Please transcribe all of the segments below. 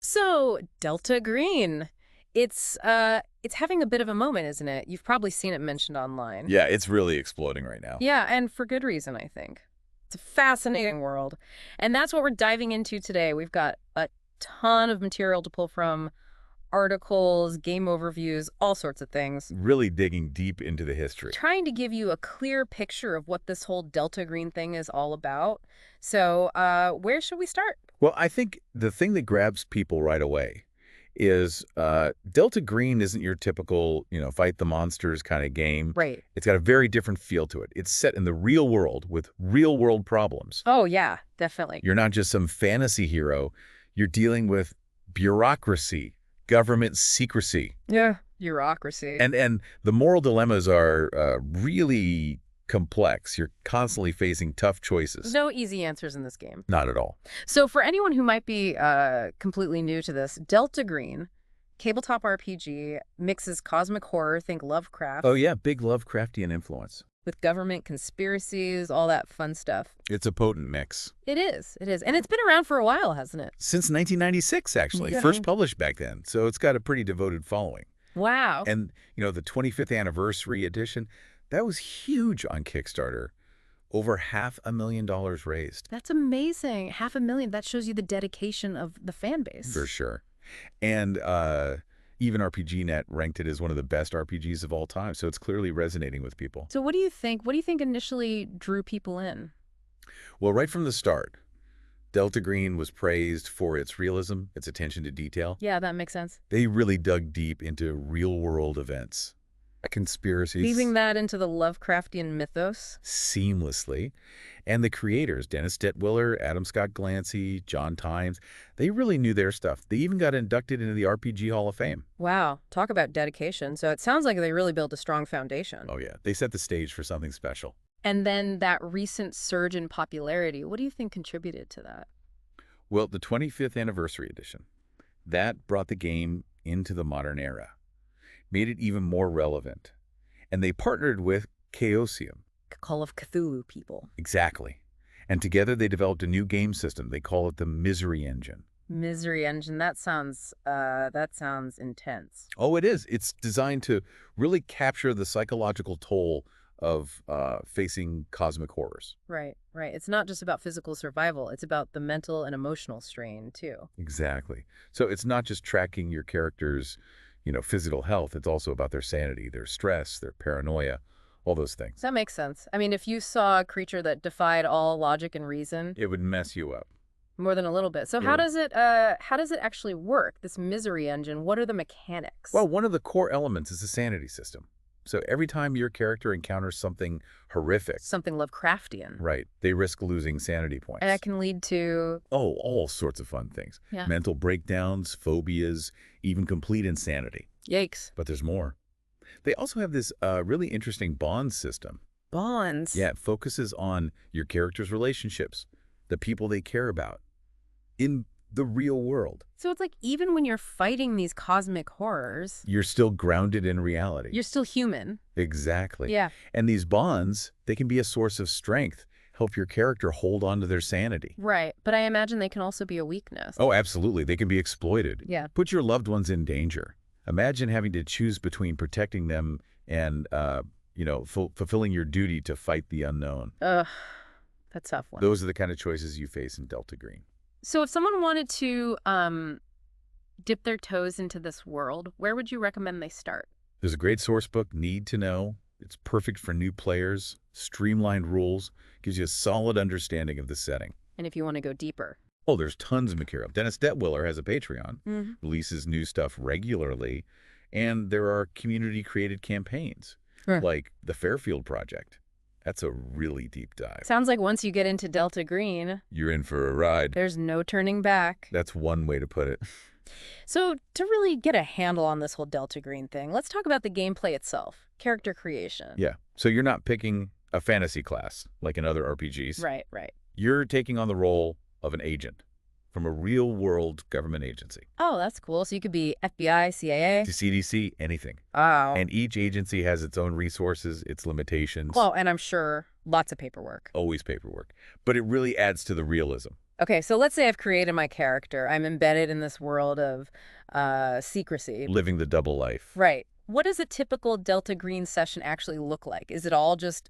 So, Delta Green. It's having a bit of a moment, isn't it? You've probably seen it mentioned online. Yeah, it's really exploding right now. Yeah, and for good reason, I think. It's a fascinating world. And that's what we're diving into today. We've got a ton of material to pull from, articles, game overviews, all sorts of things. Really digging deep into the history. Trying to give you a clear picture of what this whole Delta Green thing is all about. So, where should we start? Well, I think the thing that grabs people right away is Delta Green isn't your typical, fight the monsters kind of game. Right. It's got a very different feel to it. It's set in the real world with real world problems. Oh, yeah, definitely. You're not just some fantasy hero. You're dealing with bureaucracy, government secrecy. Yeah. Bureaucracy. And the moral dilemmas are really complex. You're constantly facing tough choices. No easy answers in this game. Not at all. So for anyone who might be completely new to this, Delta Green, tabletop RPG, mixes cosmic horror, think Lovecraft, Oh, yeah, big Lovecraftian influence. with government conspiracies, all that fun stuff. It's a potent mix. It is. It is. And it's been around for a while, hasn't it? Since 1996, actually. Yeah. First published back then. So it's got a pretty devoted following. Wow. And, the 25th anniversary edition, that was huge on Kickstarter. Over $500,000 raised. That's amazing. 500,000. That shows you the dedication of the fan base. For sure. And even RPGNet ranked it as one of the best RPGs of all time. So it's clearly resonating with people. So what do you think? What do you think initially drew people in? Well, right from the start, Delta Green was praised for its realism, its attention to detail. Yeah, that makes sense. They really dug deep into real-world events, conspiracies, Weaving that into the Lovecraftian mythos. seamlessly. And the creators, Dennis Detwiller, Adam Scott Glancy, John Tynes, they really knew their stuff. They even got inducted into the RPG Hall of Fame. Wow, talk about dedication. So it sounds like they really built a strong foundation. Oh, yeah. They set the stage for something special. And then that recent surge in popularity, what do you think contributed to that? Well, the 25th anniversary edition, that brought the game into the modern era, made it even more relevant. And they partnered with Chaosium. Call of Cthulhu people. Exactly. And together they developed a new game system. They call it the Misery Engine. Misery Engine, that sounds intense. Oh, it is. It's designed to really capture the psychological toll of facing cosmic horrors. Right, right. It's not just about physical survival. It's about the mental and emotional strain, too. Exactly. So it's not just tracking your character's, physical health. It's also about their sanity, their stress, their paranoia, all those things. That makes sense. I mean, if you saw a creature that defied all logic and reason, It would mess you up. more than a little bit. So Yeah. how does it actually work, this Misery Engine? What are the mechanics? Well, one of the core elements is the sanity system. So every time your character encounters something horrific, Something Lovecraftian. right, they risk losing sanity points. And that can lead to, Oh, all sorts of fun things. yeah, Mental breakdowns, phobias, even complete insanity. yikes. But there's more. They also have this really interesting bond system. Bonds. Yeah, it focuses on your character's relationships, the people they care about, in the real world. So it's like even when you're fighting these cosmic horrors, You're still grounded in reality. you're still human. Exactly. Yeah. And these bonds, they can be a source of strength, help your character hold on to their sanity. Right. But I imagine they can also be a weakness. Oh, absolutely. They can be exploited. Yeah. Put your loved ones in danger. Imagine having to choose between protecting them and, fulfilling your duty to fight the unknown. Ugh, that's a tough one. Those are the kind of choices you face in Delta Green. So if someone wanted to dip their toes into this world, where would you recommend they start? There's a great source book, Need to Know. It's perfect for new players, streamlined rules, gives you a solid understanding of the setting. And if you want to go deeper. Oh, there's tons of material. Dennis Detwiller has a Patreon, Mm-hmm. releases new stuff regularly, and there are community-created campaigns, Sure. like the Fairfield Project. That's a really deep dive. Sounds like once you get into Delta Green, You're in for a ride. there's no turning back. That's one way to put it. So to really get a handle on this whole Delta Green thing, let's talk about the gameplay itself, character creation. Yeah. So you're not picking a fantasy class like in other RPGs. Right, right. You're taking on the role of an agent from a real-world government agency. Oh, that's cool. So you could be FBI, CIA. To CDC, anything. Oh. And each agency has its own resources, its limitations. Well, and I'm sure lots of paperwork. Always paperwork. But it really adds to the realism. Okay, so let's say I've created my character. I'm embedded in this world of secrecy. Living the double life. Right. What does a typical Delta Green session actually look like? Is it all just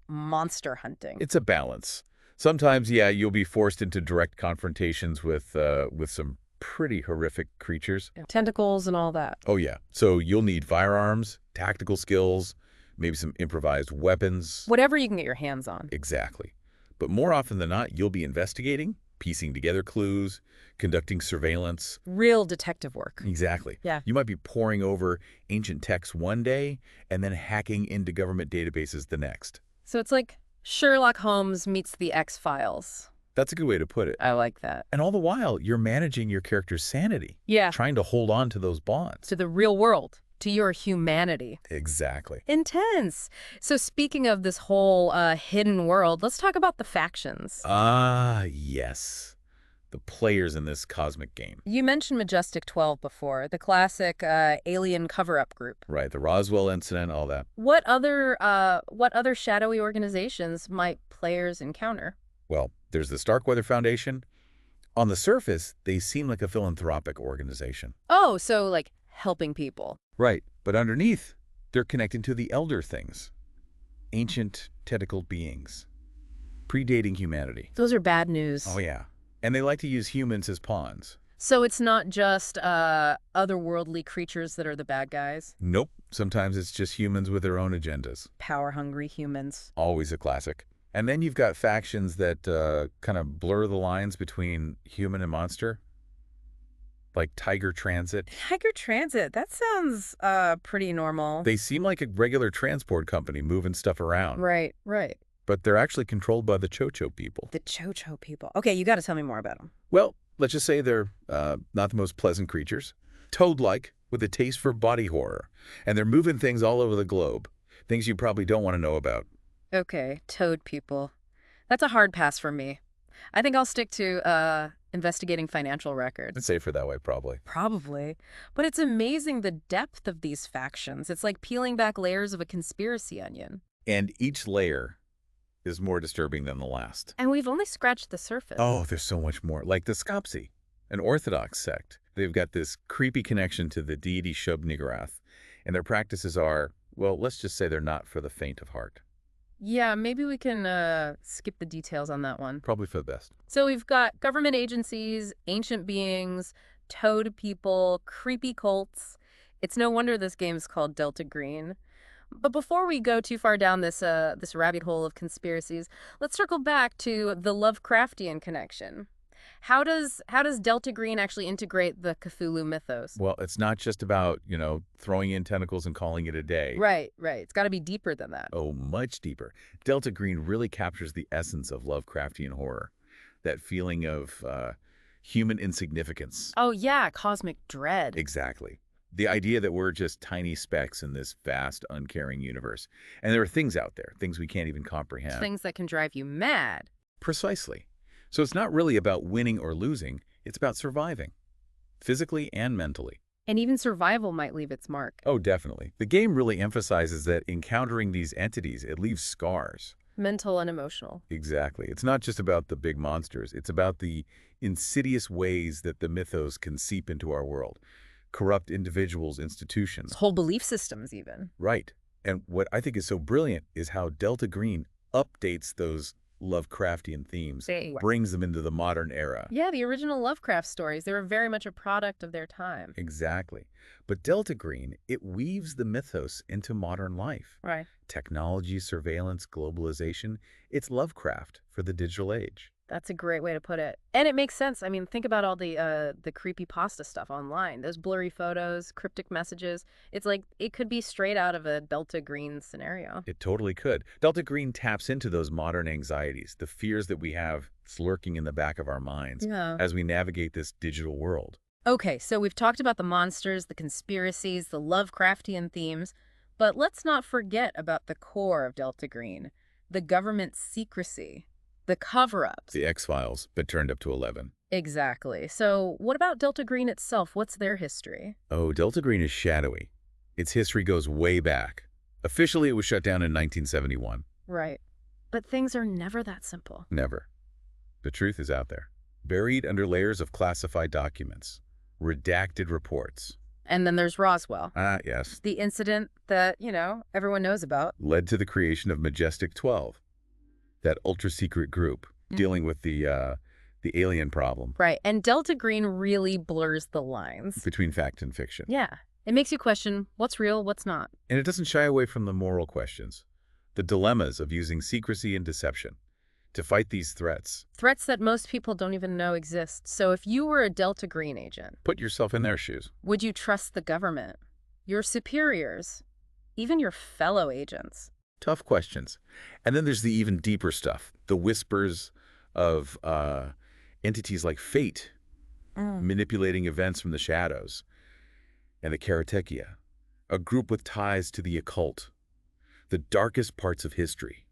monster hunting? It's a balance. Sometimes, yeah, you'll be forced into direct confrontations with some pretty horrific creatures. Tentacles and all that. Oh, yeah. So you'll need firearms, tactical skills, maybe some improvised weapons. Whatever you can get your hands on. Exactly. But more often than not, you'll be investigating, piecing together clues, conducting surveillance. Real detective work. Exactly. Yeah. You might be poring over ancient texts one day and then hacking into government databases the next. So it's like Sherlock Holmes meets the X-Files. That's a good way to put it. I like that. And all the while, you're managing your character's sanity. Yeah. Trying to hold on to those bonds. To the real world. To your humanity. Exactly. Intense. So speaking of this whole hidden world, let's talk about the factions. Ah, yes. The players in this cosmic game. You mentioned Majestic 12 before, the classic alien cover-up group. Right, the Roswell incident, all that. What other shadowy organizations might players encounter? Well, there's the Starkweather Foundation. On the surface, they seem like a philanthropic organization. Oh, so like helping people. Right, but underneath, they're connecting to the elder things. Ancient, tentacled beings. Predating humanity. Those are bad news. Oh, yeah. And they like to use humans as pawns. So it's not just otherworldly creatures that are the bad guys? Nope. Sometimes it's just humans with their own agendas. Power-hungry humans. Always a classic. And then you've got factions that kind of blur the lines between human and monster. Like Tiger Transit. Tiger Transit, that sounds pretty normal. They seem like a regular transport company moving stuff around. Right, right. But they're actually controlled by the Chocho people. The Chocho people. Okay, you got to tell me more about them. Well, let's just say they're not the most pleasant creatures. Toad-like, with a taste for body horror. And they're moving things all over the globe. Things you probably don't want to know about. Okay, toad people. That's a hard pass for me. I think I'll stick to investigating financial records. It's safer that way, probably. Probably. But it's amazing the depth of these factions. It's like peeling back layers of a conspiracy onion. And each layer is more disturbing than the last. And we've only scratched the surface. Oh, there's so much more. Like the Skopsi, an Orthodox sect. They've got this creepy connection to the deity Shub-Niggurath. And their practices are, well, let's just say they're not for the faint of heart. Yeah, maybe we can skip the details on that one. Probably for the best. So we've got government agencies, ancient beings, toad people, creepy cults. It's no wonder this game's called Delta Green. But before we go too far down this rabbit hole of conspiracies, let's circle back to the Lovecraftian connection. How does Delta Green actually integrate the Cthulhu mythos? Well, it's not just about, throwing in tentacles and calling it a day. Right, right. It's got to be deeper than that. Oh, much deeper. Delta Green really captures the essence of Lovecraftian horror. That feeling of human insignificance. Oh, yeah, cosmic dread. Exactly. The idea that we're just tiny specks in this vast, uncaring universe. And there are things out there, things we can't even comprehend. Things that can drive you mad. Precisely. So it's not really about winning or losing. It's about surviving, physically and mentally. And even survival might leave its mark. Oh, definitely. The game really emphasizes that encountering these entities, it leaves scars. Mental and emotional. Exactly. It's not just about the big monsters. It's about the insidious ways that the mythos can seep into our world. Corrupt individuals, institutions. Whole belief systems, even. Right. And what I think is so brilliant is how Delta Green updates those Lovecraftian themes, brings them into the modern era. Yeah, the original Lovecraft stories, they were very much a product of their time. Exactly. But Delta Green, it weaves the mythos into modern life. Right. Technology, surveillance, globalization, it's Lovecraft for the digital age. That's a great way to put it. And it makes sense. I mean, think about all the creepypasta stuff online. Those blurry photos, cryptic messages. It's like it could be straight out of a Delta Green scenario. It totally could. Delta Green taps into those modern anxieties, the fears that we have lurking in the back of our minds as we navigate this digital world. Okay, so we've talked about the monsters, the conspiracies, the Lovecraftian themes, but let's not forget about the core of Delta Green, the government secrecy. The cover-ups. The X-Files, but turned up to 11. Exactly. So what about Delta Green itself? What's their history? Oh, Delta Green is shadowy. Its history goes way back. Officially, it was shut down in 1971. Right. But things are never that simple. Never. The truth is out there. buried under layers of classified documents, redacted reports. And then there's Roswell, Ah, yes. the incident that, everyone knows about. Led to the creation of Majestic 12, that ultra-secret group dealing with the alien problem Right. And Delta Green really blurs the lines. between fact and fiction. Yeah. It makes you question what's real, what's not. And it doesn't shy away from the moral questions, the dilemmas of using secrecy and deception to fight these threats. Threats that most people don't even know exist. So if you were a Delta Green agent, Put yourself in their shoes. would you trust the government, your superiors, even your fellow agents? Tough questions. And then there's the even deeper stuff, the whispers of entities like fate manipulating events from the shadows, and the Karatechia, a group with ties to the occult, the darkest parts of history.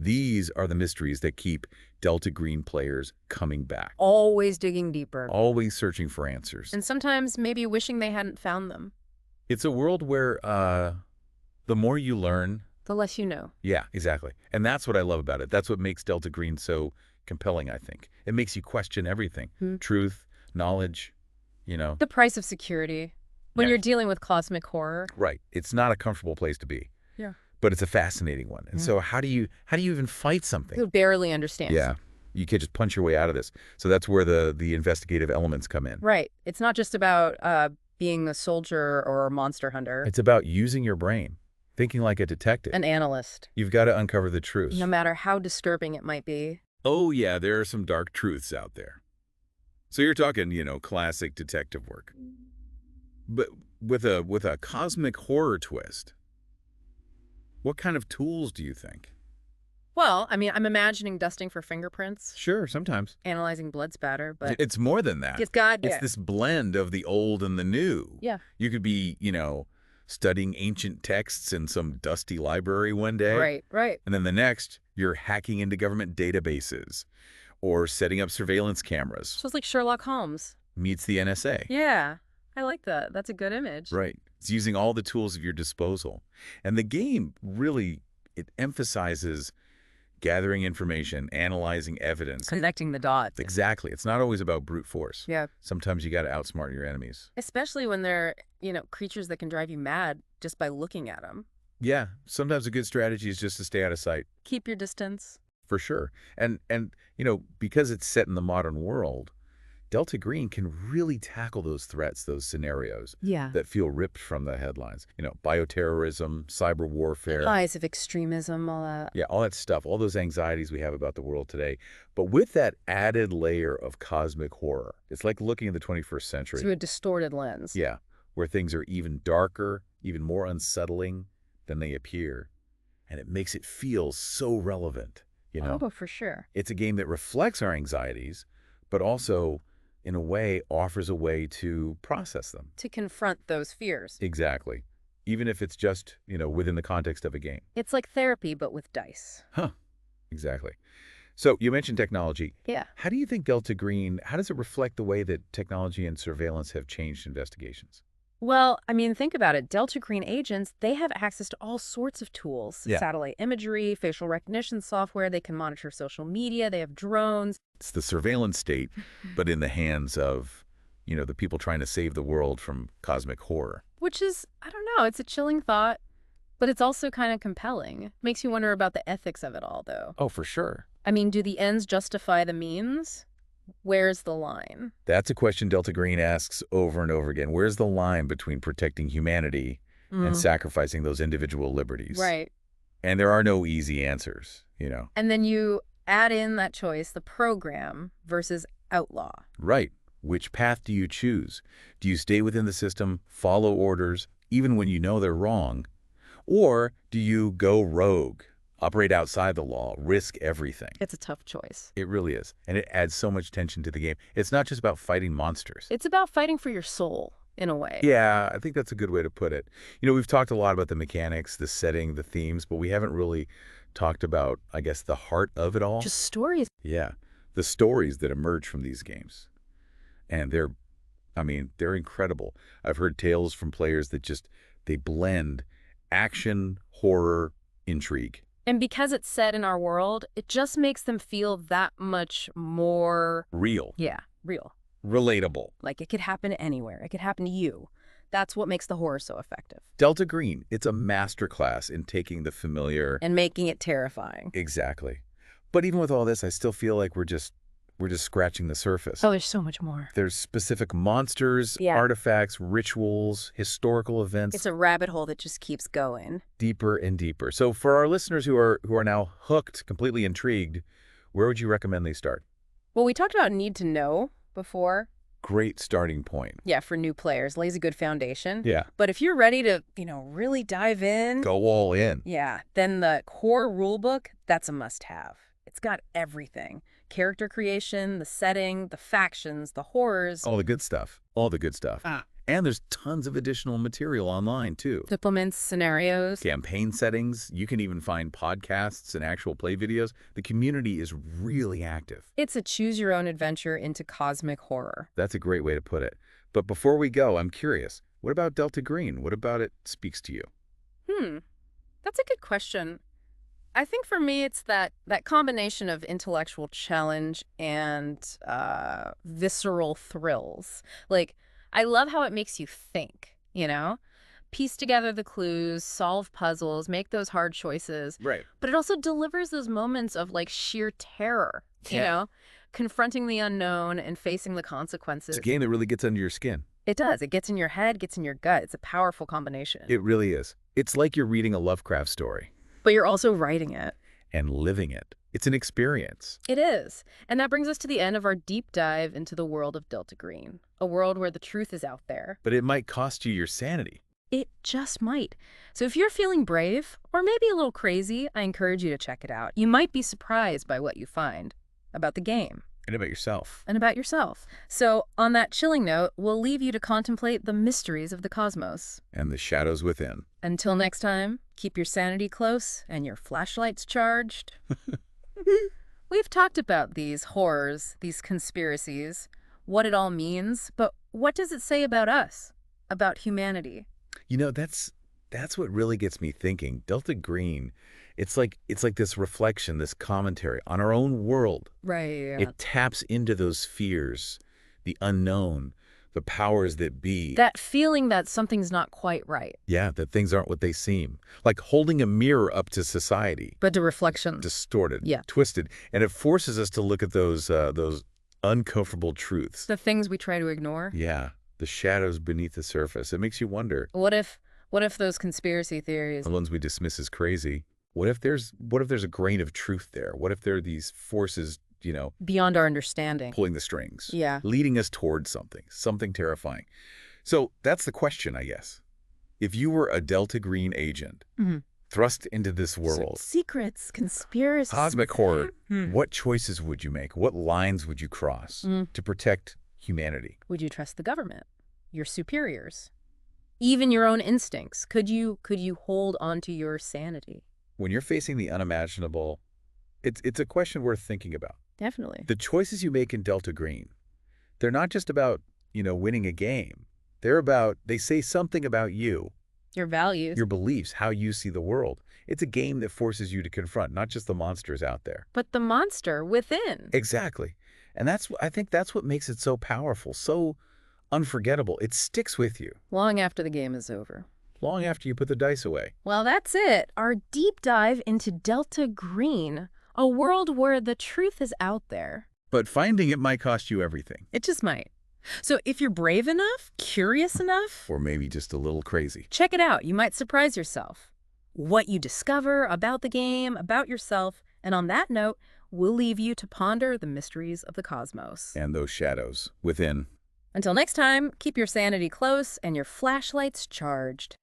These are the mysteries that keep Delta Green players coming back, Always digging deeper. always searching for answers. And sometimes maybe wishing they hadn't found them. It's a world where the more you learn, The less you know. yeah, exactly. And that's what I love about it. That's what makes Delta Green so compelling, I think. It makes you question everything. Truth, knowledge, The price of security. When Yeah. you're dealing with cosmic horror. Right. It's not a comfortable place to be. Yeah. But it's a fascinating one. And so how do you even fight something? Who barely understands. Yeah. You can't just punch your way out of this. So that's where the investigative elements come in. Right. It's not just about being a soldier or a monster hunter. It's about using your brain, thinking like a detective. An analyst. You've got to uncover the truth. No matter how disturbing it might be. Oh, yeah, there are some dark truths out there. So you're talking, classic detective work. But with a cosmic horror twist. What kind of tools do you think? Well, I mean, I'm imagining dusting for fingerprints, Sure, sometimes. analyzing blood spatter, but It's more than that. it's got It's this blend of the old and the new. Yeah. You could be, studying ancient texts in some dusty library one day. Right. And then the next, you're hacking into government databases or setting up surveillance cameras. So it's like Sherlock Holmes. Meets the NSA. Yeah. I like that. That's a good image. Right. It's using all the tools at your disposal. And the game really, it emphasizes gathering information, analyzing evidence. Connecting the dots. Exactly. It's not always about brute force. Yeah. Sometimes you got to outsmart your enemies. Especially when they're, creatures that can drive you mad just by looking at them. Yeah. Sometimes a good strategy is just to stay out of sight. Keep your distance. For sure. And because it's set in the modern world, Delta Green can really tackle those threats, those scenarios Yeah. that feel ripped from the headlines. Bioterrorism, cyber warfare. Highs of extremism, all that. Yeah, all that stuff, all those anxieties we have about the world today. But with that added layer of cosmic horror, it's like looking at the 21st century. Through a distorted lens. Yeah, where things are even darker, even more unsettling than they appear. And it makes it feel so relevant, Oh, for sure. It's a game that reflects our anxieties, but also, in a way, offers a way to process them. To confront those fears. Exactly. Even if it's just, within the context of a game. It's like therapy, but with dice. Huh. Exactly. So you mentioned technology. Yeah. How do you think Delta Green, how does it reflect the way that technology and surveillance have changed investigations? Well, I mean, think about it. Delta Green agents, they have access to all sorts of tools. Yeah. Satellite imagery, facial recognition software. They can monitor social media. They have drones. It's the surveillance state, but in the hands of, the people trying to save the world from cosmic horror. Which is, I don't know, it's a chilling thought, but it's also kind of compelling. Makes you wonder about the ethics of it all, though. Oh, for sure. I mean, do the ends justify the means? Where's the line? That's a question Delta Green asks over and over again. Where's the line between protecting humanity and sacrificing those individual liberties? Right. And there are no easy answers, And then you add in that choice, the program versus outlaw. Right. Which path do you choose? Do you stay within the system, follow orders, even when you know they're wrong? Or do you go rogue, operate outside the law, risk everything? It's a tough choice. It really is. And it adds so much tension to the game. It's not just about fighting monsters. It's about fighting for your soul, in a way. Yeah, I think that's a good way to put it. We've talked a lot about the mechanics, the setting, the themes, but we haven't really talked about, I guess, the heart of it all. Just stories. Yeah, the stories that emerge from these games. And they're incredible. I've heard tales from players that they blend action, horror, intrigue. And because it's set in our world, it just makes them feel that much more, Real. yeah, real. Relatable. Like it could happen anywhere. It could happen to you. That's what makes the horror so effective. Delta Green, it's a masterclass in taking the familiar. And making it terrifying. Exactly. But even with all this, I still feel like we're just scratching the surface. Oh, there's so much more. There's specific monsters, Yeah. artifacts, rituals, historical events. It's a rabbit hole that just keeps going. Deeper and deeper. So for our listeners who are now hooked, completely intrigued, where would you recommend they start? Well, we talked about need to know before. Great starting point. Yeah, for new players, lays a good foundation. Yeah. But if you're ready to, really dive in, Go all in. yeah, then the core rulebook, that's a must-have. It's got everything. Character creation, the setting, the factions, the horrors. All the good stuff. All the good stuff. And there's tons of additional material online, too. Supplements, scenarios. Campaign settings. You can even find podcasts and actual play videos. The community is really active. It's a choose-your-own-adventure into cosmic horror. That's a great way to put it. But before we go, I'm curious. What about Delta Green? What about it speaks to you? That's a good question. I think for me, it's that combination of intellectual challenge and visceral thrills. Like, I love how it makes you think, Piece together the clues, solve puzzles, make those hard choices. Right. But it also delivers those moments of, sheer terror, confronting the unknown and facing the consequences. It's a game that really gets under your skin. It does. It gets in your head, gets in your gut. It's a powerful combination. It really is. It's like you're reading a Lovecraft story. But you're also writing it. And living it. It's an experience. It is. And that brings us to the end of our deep dive into the world of Delta Green, a world where the truth is out there. But it might cost you your sanity. It just might. So if you're feeling brave, or maybe a little crazy, I encourage you to check it out. You might be surprised by what you find about the game. And about yourself. And about yourself. So on that chilling note, we'll leave you to contemplate the mysteries of the cosmos. And the shadows within. Until next time, keep your sanity close and your flashlights charged. We've talked about these horrors, these conspiracies, what it all means, but what does it say about us, about humanity? That's what really gets me thinking. Delta Green, it's like this reflection, this commentary on our own world. Right. Yeah. It taps into those fears, the unknown, the powers that be. That feeling that something's not quite right. Yeah, that things aren't what they seem. Like holding a mirror up to society. But the reflection. Distorted, Yeah. Twisted. And it forces us to look at those uncomfortable truths. The things we try to ignore. Yeah, the shadows beneath the surface. It makes you wonder. What if those conspiracy theories, The ones we dismiss as crazy. What if there's a grain of truth there? What if there are these forces, beyond our understanding? pulling the strings? Yeah. Leading us towards something terrifying. So that's the question, I guess. If you were a Delta Green agent, thrust into this world, Secrets, conspiracies. cosmic horror, what choices would you make? What lines would you cross to protect humanity? Would you trust the government? Your superiors? Even your own instincts? Could you hold on to your sanity? When you're facing the unimaginable, it's a question worth thinking about. Definitely. The choices you make in Delta Green, they're not just about, winning a game. They say something about you, Your values. your beliefs, how you see the world. It's a game that forces you to confront not just the monsters out there. But the monster within. Exactly. And I think that's what makes it so powerful, so unforgettable. It sticks with you Long after the game is over. long after you put the dice away. Well, that's it. Our deep dive into Delta Green, a world where the truth is out there. But finding it might cost you everything. It just might. So if you're brave enough, curious enough, Or maybe just a little crazy. check it out. You might surprise yourself. What you discover about the game, about yourself. And on that note, we'll leave you to ponder the mysteries of the cosmos. And those shadows within. Until next time, keep your sanity close and your flashlights charged.